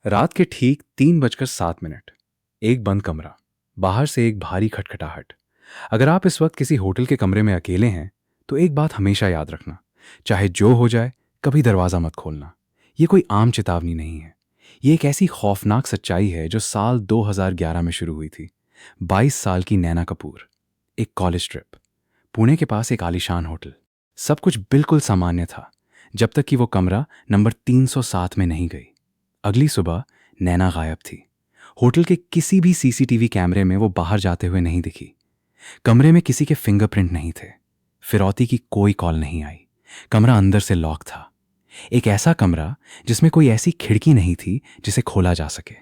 रात के ठीक 3:07। एक बंद कमरा, बाहर से एक भारी खटखटाहट। अगर आप इस वक्त किसी होटल के कमरे में अकेले हैं तो एक बात हमेशा याद रखना, चाहे जो हो जाए कभी दरवाज़ा मत खोलना। ये कोई आम चेतावनी नहीं है, ये एक ऐसी खौफनाक सच्चाई है जो साल 2011 में शुरू हुई थी। 22 साल की नैना कपूर, एक कॉलेज ट्रिप, पुणे के पास एक आलीशान होटल। सब कुछ बिल्कुल सामान्य था जब तक कि वो कमरा नंबर 307 में नहीं गई। अगली सुबह नैना गायब थी। होटल के किसी भी सीसीटीवी कैमरे में वो बाहर जाते हुए नहीं दिखी। कमरे में किसी के फिंगरप्रिंट नहीं थे। फिरौती की कोई कॉल नहीं आई। कमरा अंदर से लॉक था। एक ऐसा कमरा जिसमें कोई ऐसी खिड़की नहीं थी जिसे खोला जा सके।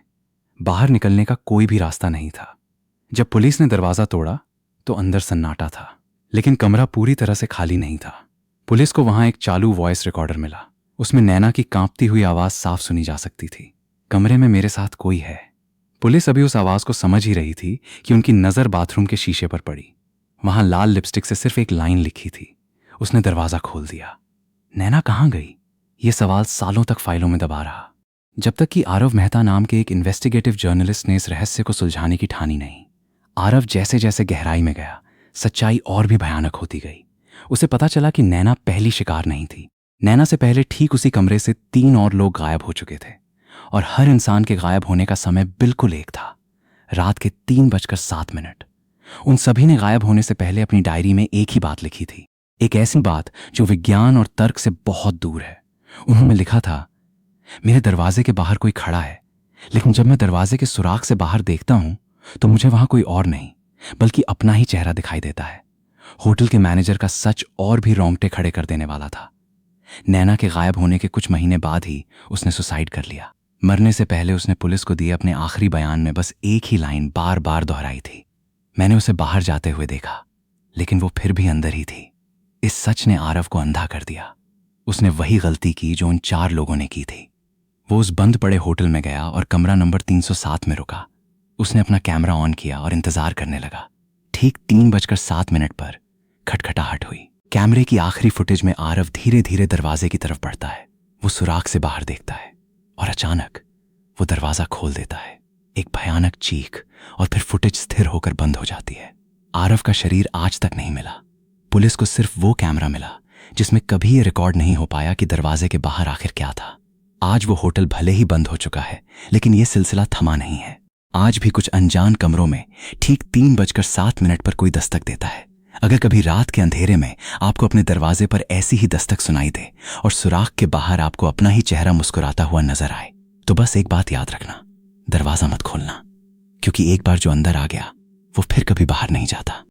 बाहर निकलने का कोई भी रास्ता नहीं था। जब पुलिस ने दरवाजा तोड़ा तो अंदर सन्नाटा था, लेकिन कमरा पूरी तरह से खाली नहीं था। पुलिस को वहां एक चालू वॉइस रिकॉर्डर मिला। उसमें नैना की कांपती हुई आवाज साफ सुनी जा सकती थी। कमरे में मेरे साथ कोई है। पुलिस अभी उस आवाज को समझ ही रही थी कि उनकी नजर बाथरूम के शीशे पर पड़ी। वहां लाल लिपस्टिक से सिर्फ एक लाइन लिखी थी। उसने दरवाजा खोल दिया। नैना कहां गई? ये सवाल सालों तक फाइलों में दबा रहा, जब तक कि आरव मेहता नाम के एक इन्वेस्टिगेटिव जर्नलिस्ट ने इस रहस्य को सुलझाने की ठानी नहीं। आरव जैसे जैसे गहराई में गया, सच्चाई और भी भयानक होती गई। उसे पता चला कि नैना पहली शिकार नहीं थी। नैना से पहले ठीक उसी कमरे से 3 और लोग गायब हो चुके थे, और हर इंसान के गायब होने का समय बिल्कुल एक था, रात के 3:07। उन सभी ने गायब होने से पहले अपनी डायरी में एक ही बात लिखी थी, एक ऐसी बात जो विज्ञान और तर्क से बहुत दूर है। उन्होंने लिखा था, मेरे दरवाजे के बाहर कोई खड़ा है, लेकिन जब मैं दरवाजे के सुराख से बाहर देखता हूं तो मुझे वहां कोई और नहीं बल्कि अपना ही चेहरा दिखाई देता है। होटल के मैनेजर का सच और भी रोंगटे खड़े कर देने वाला था। नैना के गायब होने के कुछ महीने बाद ही उसने सुसाइड कर लिया। मरने से पहले उसने पुलिस को दिए अपने आखिरी बयान में बस एक ही लाइन बार बार दोहराई थी, मैंने उसे बाहर जाते हुए देखा, लेकिन वो फिर भी अंदर ही थी। इस सच ने आरव को अंधा कर दिया। उसने वही गलती की जो उन 4 लोगों ने की थी। वो उस बंद पड़े होटल में गया और कमरा नंबर 307 में रुका। उसने अपना कैमरा ऑन किया और इंतजार करने लगा। ठीक 3:07 पर खटखटाहट हुई। कैमरे की आखिरी फुटेज में आरव धीरे धीरे दरवाजे की तरफ बढ़ता है। वो सुराख से बाहर देखता है और अचानक वो दरवाजा खोल देता है। एक भयानक चीख, और फिर फुटेज स्थिर होकर बंद हो जाती है। आरव का शरीर आज तक नहीं मिला। पुलिस को सिर्फ वो कैमरा मिला जिसमें कभी ये रिकॉर्ड नहीं हो पाया कि दरवाजे के बाहर आखिर क्या था। आज वो होटल भले ही बंद हो चुका है, लेकिन ये सिलसिला थमा नहीं है। आज भी कुछ अनजान कमरों में ठीक 3:07 पर कोई दस्तक देता है। अगर कभी रात के अंधेरे में आपको अपने दरवाजे पर ऐसी ही दस्तक सुनाई दे और सुराख के बाहर आपको अपना ही चेहरा मुस्कुराता हुआ नजर आए, तो बस एक बात याद रखना, दरवाजा मत खोलना, क्योंकि एक बार जो अंदर आ गया वो फिर कभी बाहर नहीं जाता।